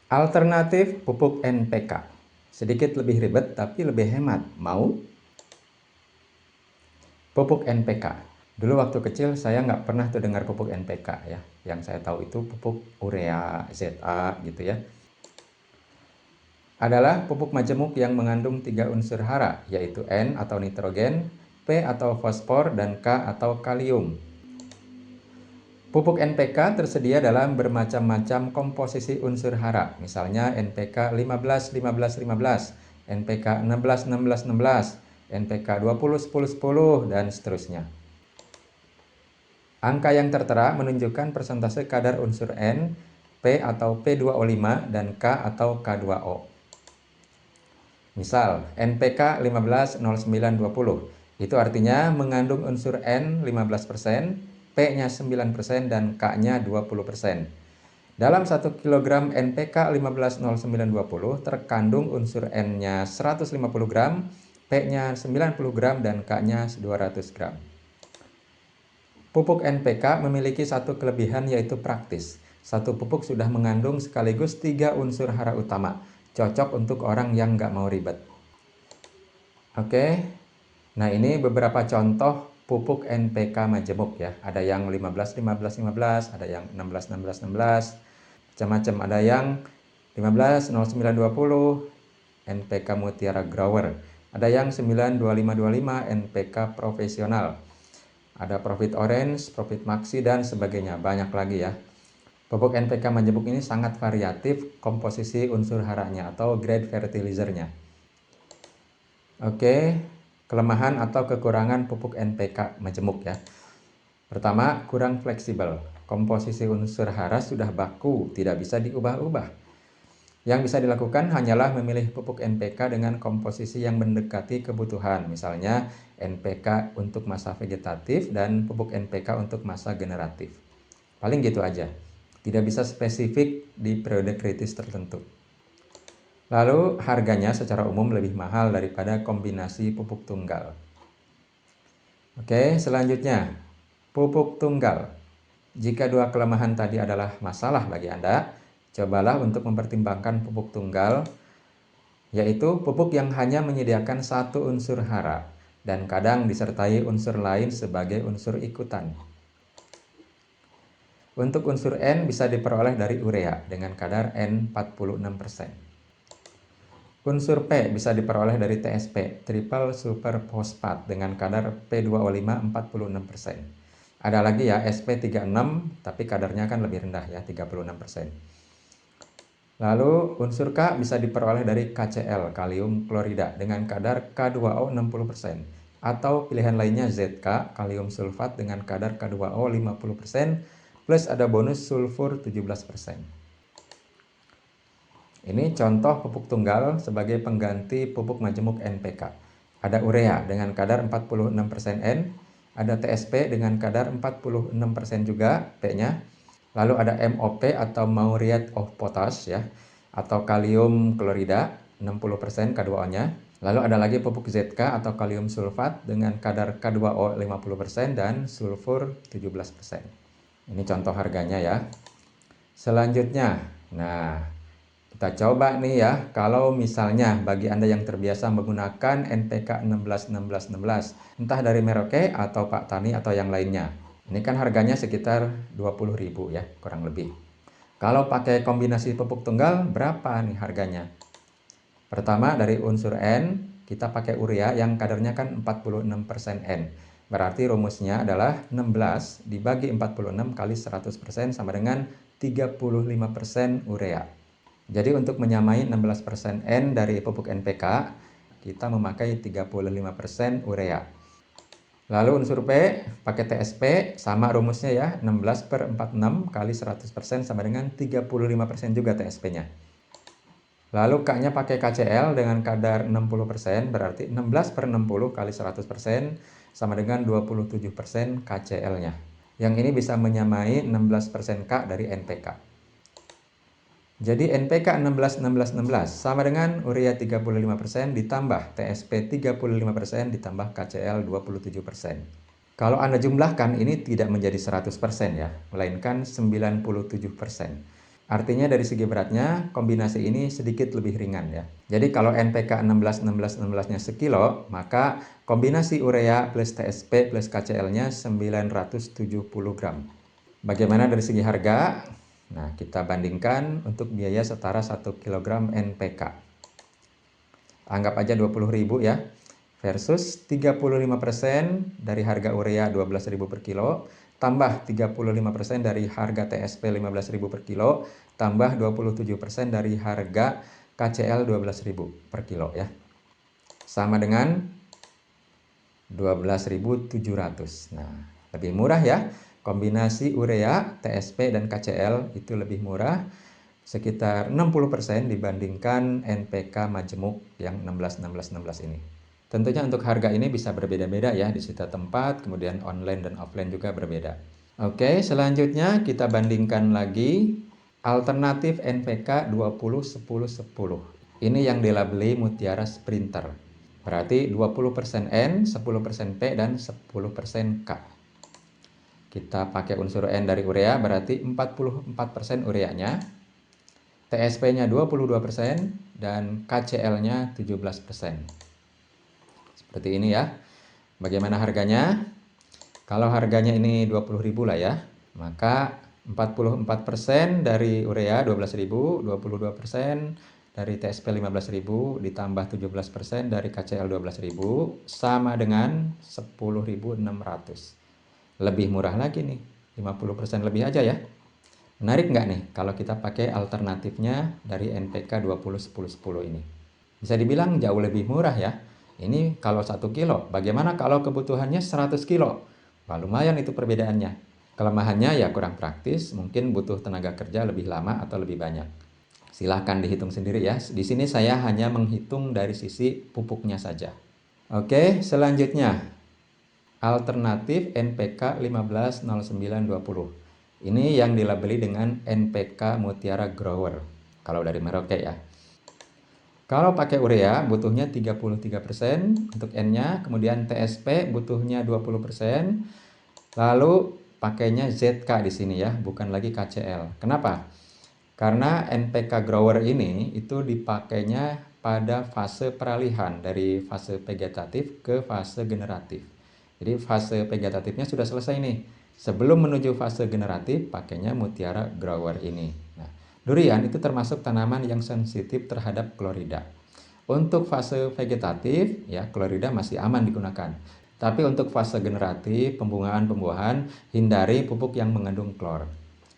Alternatif pupuk NPK. Sedikit lebih ribet tapi lebih hemat. Mau? Pupuk NPK. Dulu waktu kecil saya nggak pernah tuh dengar pupuk NPK ya. Yang saya tahu itu pupuk urea, ZA gitu ya. Adalah pupuk majemuk yang mengandung 3 unsur hara, yaitu N atau nitrogen, P atau fosfor, dan K atau kalium. Pupuk NPK tersedia dalam bermacam-macam komposisi unsur hara, misalnya NPK 15-15-15, NPK 16-16-16, NPK 20-10-10, dan seterusnya. Angka yang tertera menunjukkan persentase kadar unsur N, P atau P2O5, dan K atau K2O. Misal, NPK 150920, itu artinya mengandung unsur N 15%, P-nya 9%, dan K-nya 20%. Dalam 1 kg NPK 150920 terkandung unsur N-nya 150 gram, P-nya 90 gram, dan K-nya 200 gram. Pupuk NPK memiliki satu kelebihan yaitu praktis. Satu pupuk sudah mengandung sekaligus 3 unsur hara utama, cocok untuk orang yang nggak mau ribet. Oke, nah ini beberapa contoh pupuk NPK majemuk ya. Ada yang 15-15-15, ada yang 16-16-16, macam-macam. Ada yang 15-09-20, NPK Mutiara Grower. Ada yang 9-25-25, NPK Profesional. Ada Profit Orange, Profit Maxi, dan sebagainya. Banyak lagi ya. Pupuk NPK majemuk ini sangat variatif komposisi unsur haranya atau grade fertilizernya. Oke, kelemahan atau kekurangan pupuk NPK majemuk ya. Pertama, kurang fleksibel. Komposisi unsur hara sudah baku, tidak bisa diubah-ubah. Yang bisa dilakukan hanyalah memilih pupuk NPK dengan komposisi yang mendekati kebutuhan. Misalnya NPK untuk masa vegetatif dan pupuk NPK untuk masa generatif. Paling gitu aja. Tidak bisa spesifik di periode kritis tertentu. Lalu harganya secara umum lebih mahal daripada kombinasi pupuk tunggal. Oke, selanjutnya pupuk tunggal. Jika dua kelemahan tadi adalah masalah bagi Anda, cobalah untuk mempertimbangkan pupuk tunggal, yaitu pupuk yang hanya menyediakan satu unsur hara dan kadang disertai unsur lain sebagai unsur ikutan. Untuk unsur N bisa diperoleh dari urea dengan kadar N 46%. Unsur P bisa diperoleh dari TSP, triple super fosfat, dengan kadar P2O5 46%. Ada lagi ya SP36, tapi kadarnya kan lebih rendah ya, 36%. Lalu unsur K bisa diperoleh dari KCl, kalium klorida, dengan kadar K2O 60%. Atau pilihan lainnya ZK, kalium sulfat, dengan kadar K2O 50%, plus ada bonus sulfur 17%. Ini contoh pupuk tunggal sebagai pengganti pupuk majemuk NPK. Ada urea dengan kadar 46% N, ada TSP dengan kadar 46% juga P-nya. Lalu ada MOP atau muriate of potash ya, atau kalium klorida 60% K2O-nya. Lalu ada lagi pupuk ZK atau kalium sulfat dengan kadar K2O 50% dan sulfur 17%. Ini contoh harganya ya. Selanjutnya, nah kita coba nih ya, kalau misalnya bagi Anda yang terbiasa menggunakan NPK 16-16-16, entah dari Merauke atau Pak Tani atau yang lainnya. Ini kan harganya sekitar 20.000 ya, kurang lebih. Kalau pakai kombinasi pupuk tunggal, berapa nih harganya? Pertama dari unsur N, kita pakai urea yang kadarnya kan 46% N. Berarti rumusnya adalah 16 dibagi 46 kali 100% sama dengan 35% urea. Jadi untuk menyamai 16% N dari pupuk NPK, kita memakai 35% urea. Lalu unsur P pakai TSP, sama rumusnya ya, 16/46 kali 100% sama dengan 35% juga TSP-nya. Lalu K-nya pakai KCl dengan kadar 60%, berarti 16/60 kali 100% sama dengan 27% KCl-nya. Yang ini bisa menyamai 16% K dari NPK. Jadi NPK 16-16-16 sama dengan urea 35% ditambah TSP 35% ditambah KCl 27%. Kalau Anda jumlahkan ini tidak menjadi 100% ya, melainkan 97%. Artinya dari segi beratnya, kombinasi ini sedikit lebih ringan ya. Jadi kalau NPK 16-16-16-nya sekilo, maka kombinasi urea plus TSP plus KCl-nya 970 gram. Bagaimana dari segi harga? Nah, kita bandingkan untuk biaya setara 1 kg NPK. Anggap aja 20.000 ya, versus 35% dari harga urea 12.000 per kilo, tambah 35% dari harga TSP 15.000 per kilo, tambah 27% dari harga KCl 12.000 per kilo ya. Sama dengan 12.700. Nah, lebih murah ya. Kombinasi urea, TSP, dan KCl itu lebih murah sekitar 60% dibandingkan NPK majemuk yang 16-16-16 ini. Tentunya untuk harga ini bisa berbeda-beda ya di setiap tempat, kemudian online dan offline juga berbeda. Oke, selanjutnya kita bandingkan lagi alternatif NPK 20-10-10. Ini yang dilabeli Mutiara Sprinter. Berarti 20% N, 10% P, dan 10% K. Kita pakai unsur N dari urea, berarti 44% ureanya, TSP-nya 22%, dan KCl-nya 17%. Seperti ini ya. Bagaimana harganya? Kalau harganya ini 20.000 lah ya, maka 44% dari urea 12.000, 22% dari TSP 15.000 ditambah 17% dari KCl 12.000 sama dengan 10.600. Lebih murah lagi nih, 50% lebih aja ya. Menarik nggak nih kalau kita pakai alternatifnya dari NPK 20-10-10 ini? Bisa dibilang jauh lebih murah ya. Ini kalau 1 kilo, bagaimana kalau kebutuhannya 100 kilo? Wah, lumayan itu perbedaannya. Kelemahannya ya kurang praktis, mungkin butuh tenaga kerja lebih lama atau lebih banyak. Silahkan dihitung sendiri ya. Di sini saya hanya menghitung dari sisi pupuknya saja. Oke, selanjutnya alternatif NPK 150920. Ini yang dilabeli dengan NPK Mutiara Grower. Kalau dari Merauke ya. Kalau pakai urea butuhnya 33% untuk N-nya, kemudian TSP butuhnya 20%. Lalu pakainya ZK di sini ya, bukan lagi KCl. Kenapa? Karena NPK grower ini itu dipakainya pada fase peralihan dari fase vegetatif ke fase generatif. Jadi fase vegetatifnya sudah selesai nih. Sebelum menuju fase generatif, pakainya Mutiara grower ini. Nah, durian itu termasuk tanaman yang sensitif terhadap klorida. Untuk fase vegetatif, ya klorida masih aman digunakan. Tapi untuk fase generatif, pembungaan-pembuahan, hindari pupuk yang mengandung klor.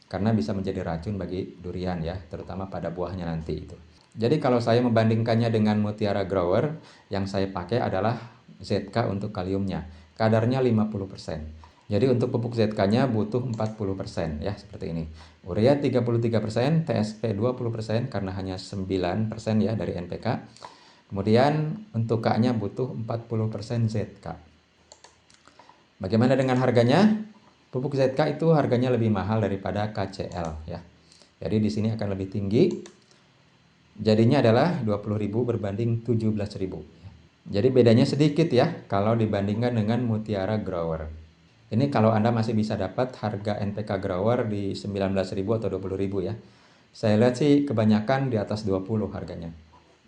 Karena bisa menjadi racun bagi durian ya, terutama pada buahnya nanti itu. Jadi kalau saya membandingkannya dengan Mutiara Grower, yang saya pakai adalah ZK untuk kaliumnya. Kadarnya 50%. Jadi untuk pupuk ZK-nya butuh 40% ya, seperti ini. Urea 33%, TSP 20% karena hanya 9% ya dari NPK. Kemudian untuk K-nya butuh 40% ZK. Bagaimana dengan harganya? Pupuk ZK itu harganya lebih mahal daripada KCl ya. Jadi di sini akan lebih tinggi. Jadinya adalah 20.000 berbanding 17.000. Jadi bedanya sedikit ya kalau dibandingkan dengan Mutiara Grower. Ini kalau Anda masih bisa dapat harga NPK Grower di 19.000 atau 20.000 ya. Saya lihat sih kebanyakan di atas 20 harganya.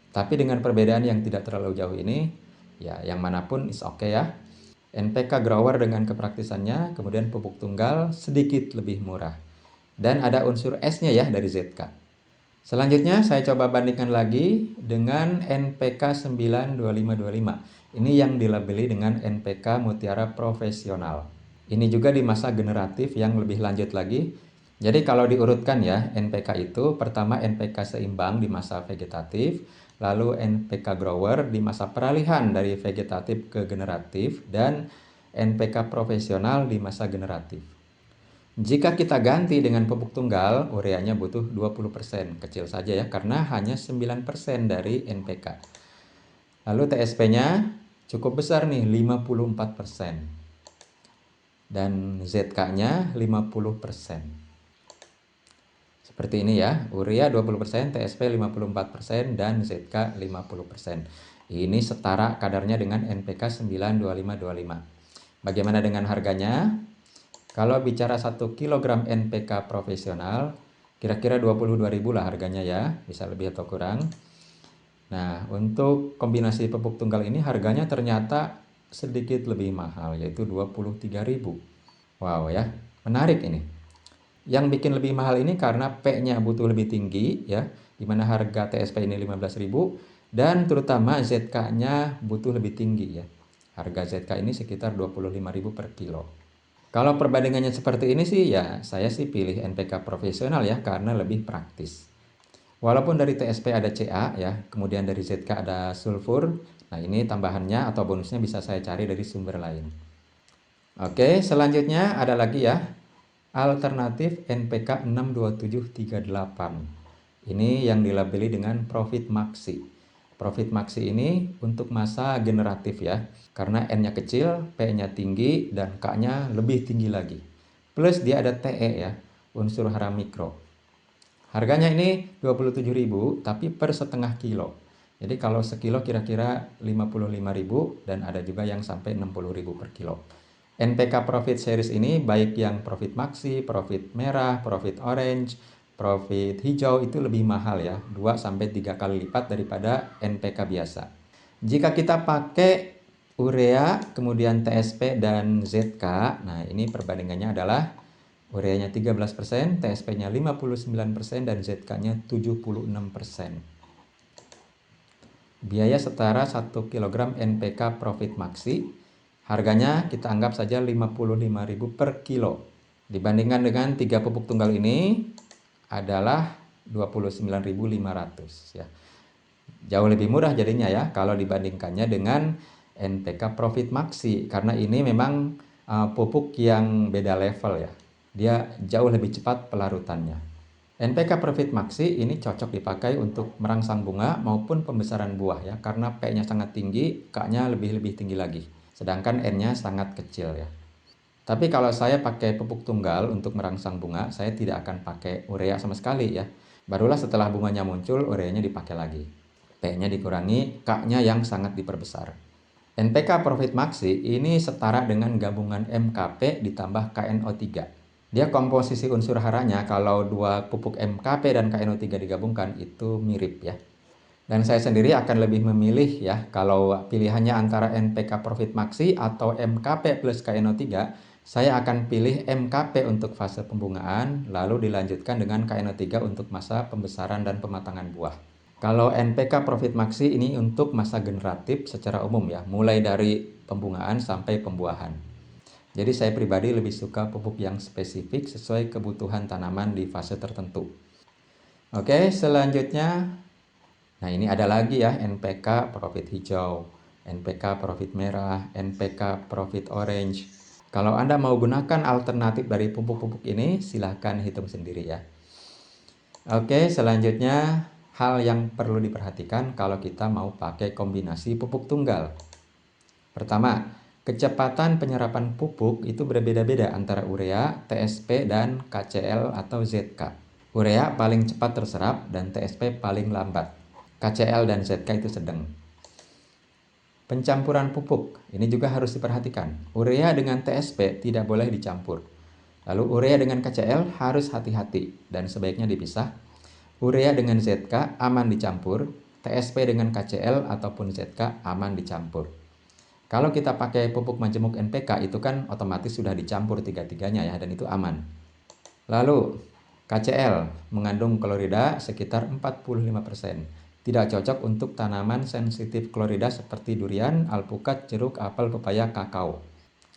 Tapi dengan perbedaan yang tidak terlalu jauh ini, ya yang manapun is oke ya. NPK grower dengan kepraktisannya, kemudian pupuk tunggal sedikit lebih murah. Dan ada unsur S-nya ya dari ZK. Selanjutnya saya coba bandingkan lagi dengan NPK 92525. Ini yang dilabeli dengan NPK Mutiara Profesional. Ini juga di masa generatif yang lebih lanjut lagi. Jadi kalau diurutkan ya, NPK itu pertama NPK seimbang di masa vegetatif, lalu NPK grower di masa peralihan dari vegetatif ke generatif, dan NPK profesional di masa generatif. Jika kita ganti dengan pupuk tunggal, ureanya butuh 20%, kecil saja ya karena hanya 9% dari NPK. Lalu TSP-nya cukup besar nih, 54%. Dan ZK-nya 50%. Seperti ini ya, urea 20%, TSP 54%, dan ZK 50%. Ini setara kadarnya dengan NPK 92525. Bagaimana dengan harganya? Kalau bicara 1 kg NPK profesional, Kira-kira 22.000 lah harganya ya, bisa lebih atau kurang. Nah, untuk kombinasi pupuk tunggal ini harganya ternyata sedikit lebih mahal, yaitu 23.000. Wow ya, menarik ini. Yang bikin lebih mahal ini karena P-nya butuh lebih tinggi ya, di mana harga TSP ini 15.000 dan terutama ZK-nya butuh lebih tinggi ya. Harga ZK ini sekitar 25.000 per kilo. Kalau perbandingannya seperti ini sih ya, saya sih pilih NPK profesional ya karena lebih praktis. Walaupun dari TSP ada Ca ya, kemudian dari ZK ada sulfur. Nah, ini tambahannya atau bonusnya bisa saya cari dari sumber lain. Oke, selanjutnya ada lagi ya, alternatif NPK 62738. Ini yang dilabeli dengan Profit Maxi. Profit Maxi ini untuk masa generatif ya, karena N-nya kecil, P-nya tinggi, dan K-nya lebih tinggi lagi. Plus dia ada TE ya, unsur hara mikro. Harganya ini 27.000 tapi per setengah kilo. Jadi kalau sekilo kira-kira 55.000 dan ada juga yang sampai 60.000 per kilo. NPK Profit Series ini baik yang Profit Maxi, Profit Merah, Profit Orange, Profit Hijau itu lebih mahal ya, 2-3 kali lipat daripada NPK biasa. Jika kita pakai urea, kemudian TSP dan ZK, nah ini perbandingannya adalah ureanya 13%, TSP-nya 59% dan ZK-nya 76%. Biaya setara 1 kg NPK Profit Maxi. Harganya kita anggap saja 55.000 per kilo. Dibandingkan dengan 3 pupuk tunggal ini adalah 29.500 ya. Jauh lebih murah jadinya ya kalau dibandingkannya dengan NPK Profit Maxi karena ini memang pupuk yang beda level ya. Dia jauh lebih cepat pelarutannya. NPK Profit Maxi ini cocok dipakai untuk merangsang bunga maupun pembesaran buah ya karena P-nya sangat tinggi, K-nya lebih tinggi lagi. Sedangkan N-nya sangat kecil ya. Tapi kalau saya pakai pupuk tunggal untuk merangsang bunga, saya tidak akan pakai urea sama sekali ya. Barulah setelah bunganya muncul, ureanya dipakai lagi. P-nya dikurangi, K-nya yang sangat diperbesar. NPK Profit Maxi ini setara dengan gabungan MKP ditambah KNO3. Dia komposisi unsur haranya kalau dua pupuk MKP dan KNO3 digabungkan itu mirip ya. Dan saya sendiri akan lebih memilih ya, kalau pilihannya antara NPK Profit Maxi atau MKP plus KNO3, saya akan pilih MKP untuk fase pembungaan, lalu dilanjutkan dengan KNO3 untuk masa pembesaran dan pematangan buah. Kalau NPK Profit Maxi ini untuk masa generatif secara umum ya, mulai dari pembungaan sampai pembuahan. Jadi saya pribadi lebih suka pupuk yang spesifik sesuai kebutuhan tanaman di fase tertentu. Oke, selanjutnya nah ini ada lagi ya NPK Profit Hijau, NPK Profit Merah, NPK Profit Orange. Kalau Anda mau gunakan alternatif dari pupuk-pupuk ini silahkan hitung sendiri ya. Oke, selanjutnya hal yang perlu diperhatikan kalau kita mau pakai kombinasi pupuk tunggal. Pertama, kecepatan penyerapan pupuk itu berbeda-beda antara urea, TSP, dan KCl atau ZK. Urea paling cepat terserap dan TSP paling lambat. KCl dan ZK itu sedang. Pencampuran pupuk, ini juga harus diperhatikan. Urea dengan TSP tidak boleh dicampur. Lalu urea dengan KCl harus hati-hati dan sebaiknya dipisah. Urea dengan ZK aman dicampur, TSP dengan KCl ataupun ZK aman dicampur. Kalau kita pakai pupuk majemuk NPK itu kan otomatis sudah dicampur tiga-tiganya ya dan itu aman. Lalu KCl mengandung klorida sekitar 45%. Tidak cocok untuk tanaman sensitif klorida seperti durian, alpukat, jeruk, apel, pepaya, kakao.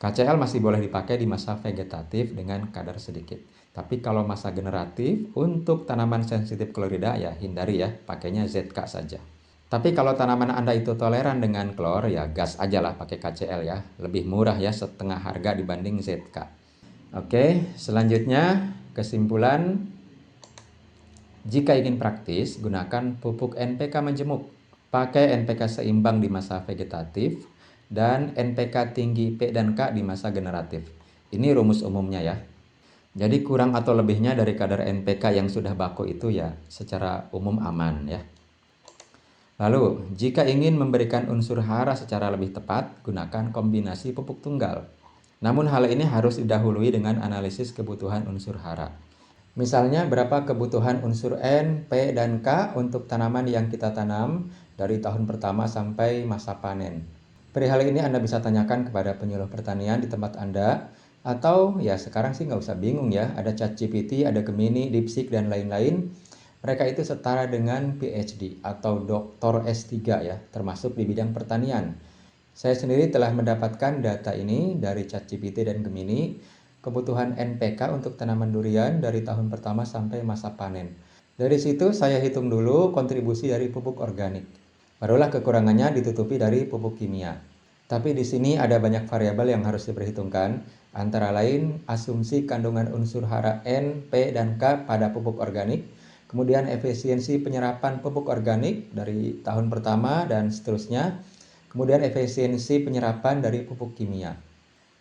KCl masih boleh dipakai di masa vegetatif dengan kadar sedikit. Tapi kalau masa generatif, untuk tanaman sensitif klorida ya hindari ya, pakainya ZK saja. Tapi kalau tanaman Anda itu toleran dengan klor, ya gas aja lah pakai KCl ya. Lebih murah ya, setengah harga dibanding ZK. Oke, selanjutnya kesimpulan. Jika ingin praktis, gunakan pupuk NPK majemuk. Pakai NPK seimbang di masa vegetatif dan NPK tinggi P dan K di masa generatif. Ini rumus umumnya ya. Jadi kurang atau lebihnya dari kadar NPK yang sudah baku itu ya secara umum aman ya. Lalu, jika ingin memberikan unsur hara secara lebih tepat, gunakan kombinasi pupuk tunggal. Namun hal ini harus didahului dengan analisis kebutuhan unsur hara. Misalnya berapa kebutuhan unsur N, P, dan K untuk tanaman yang kita tanam dari tahun pertama sampai masa panen. Perihal ini Anda bisa tanyakan kepada penyuluh pertanian di tempat Anda, atau ya sekarang sih nggak usah bingung ya, ada ChatGPT, ada Gemini, DeepSeek, dan lain-lain. Mereka itu setara dengan PhD atau Doktor S3 ya, termasuk di bidang pertanian. Saya sendiri telah mendapatkan data ini dari ChatGPT dan Gemini, kebutuhan NPK untuk tanaman durian dari tahun pertama sampai masa panen. Dari situ saya hitung dulu kontribusi dari pupuk organik. Barulah kekurangannya ditutupi dari pupuk kimia. Tapi di sini ada banyak variabel yang harus diperhitungkan, antara lain asumsi kandungan unsur hara N, P, dan K pada pupuk organik, kemudian efisiensi penyerapan pupuk organik dari tahun pertama dan seterusnya, kemudian efisiensi penyerapan dari pupuk kimia.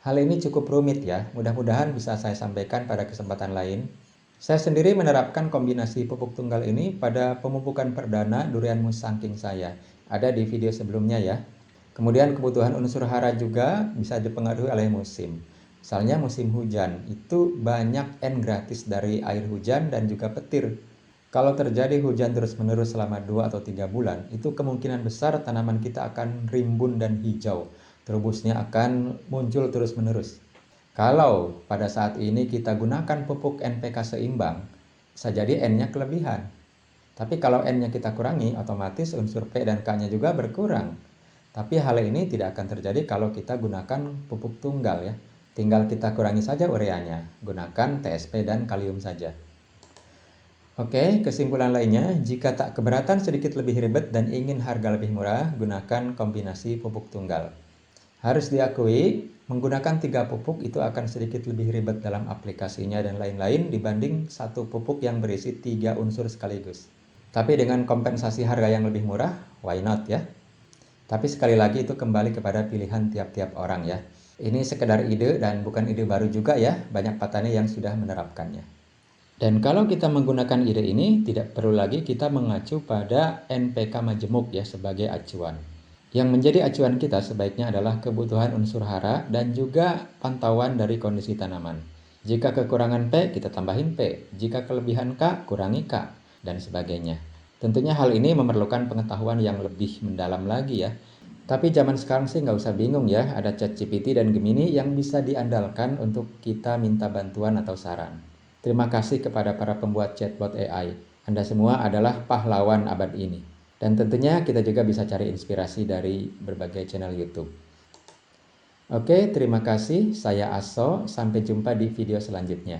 Hal ini cukup rumit ya, mudah-mudahan bisa saya sampaikan pada kesempatan lain. Saya sendiri menerapkan kombinasi pupuk tunggal ini pada pemupukan perdana durian musangking saya. Ada di video sebelumnya ya. Kemudian kebutuhan unsur hara juga bisa dipengaruhi oleh musim. Misalnya musim hujan, itu banyak N gratis dari air hujan dan juga petir. Kalau terjadi hujan terus-menerus selama 2 atau 3 bulan, itu kemungkinan besar tanaman kita akan rimbun dan hijau. Terubusnya akan muncul terus-menerus. Kalau pada saat ini kita gunakan pupuk NPK seimbang, bisa jadi N-nya kelebihan. Tapi kalau N-nya kita kurangi, otomatis unsur P dan K-nya juga berkurang. Tapi hal ini tidak akan terjadi kalau kita gunakan pupuk tunggal ya. Tinggal kita kurangi saja ureanya, gunakan TSP dan kalium saja. Oke, kesimpulan lainnya, jika tak keberatan sedikit lebih ribet dan ingin harga lebih murah, gunakan kombinasi pupuk tunggal. Harus diakui, menggunakan 3 pupuk itu akan sedikit lebih ribet dalam aplikasinya dan lain-lain dibanding satu pupuk yang berisi 3 unsur sekaligus. Tapi dengan kompensasi harga yang lebih murah, why not ya? Tapi sekali lagi itu kembali kepada pilihan tiap-tiap orang ya. Ini sekedar ide dan bukan ide baru juga ya, banyak petani yang sudah menerapkannya. Dan kalau kita menggunakan ide ini, tidak perlu lagi kita mengacu pada NPK majemuk ya sebagai acuan. Yang menjadi acuan kita sebaiknya adalah kebutuhan unsur hara dan juga pantauan dari kondisi tanaman. Jika kekurangan P, kita tambahin P. Jika kelebihan K, kurangi K, dan sebagainya. Tentunya hal ini memerlukan pengetahuan yang lebih mendalam lagi ya. Tapi zaman sekarang sih nggak usah bingung ya, ada ChatGPT dan Gemini yang bisa diandalkan untuk kita minta bantuan atau saran. Terima kasih kepada para pembuat chatbot AI. Anda semua adalah pahlawan abad ini. Dan tentunya kita juga bisa cari inspirasi dari berbagai channel YouTube. Oke, terima kasih. Saya Aso. Sampai jumpa di video selanjutnya.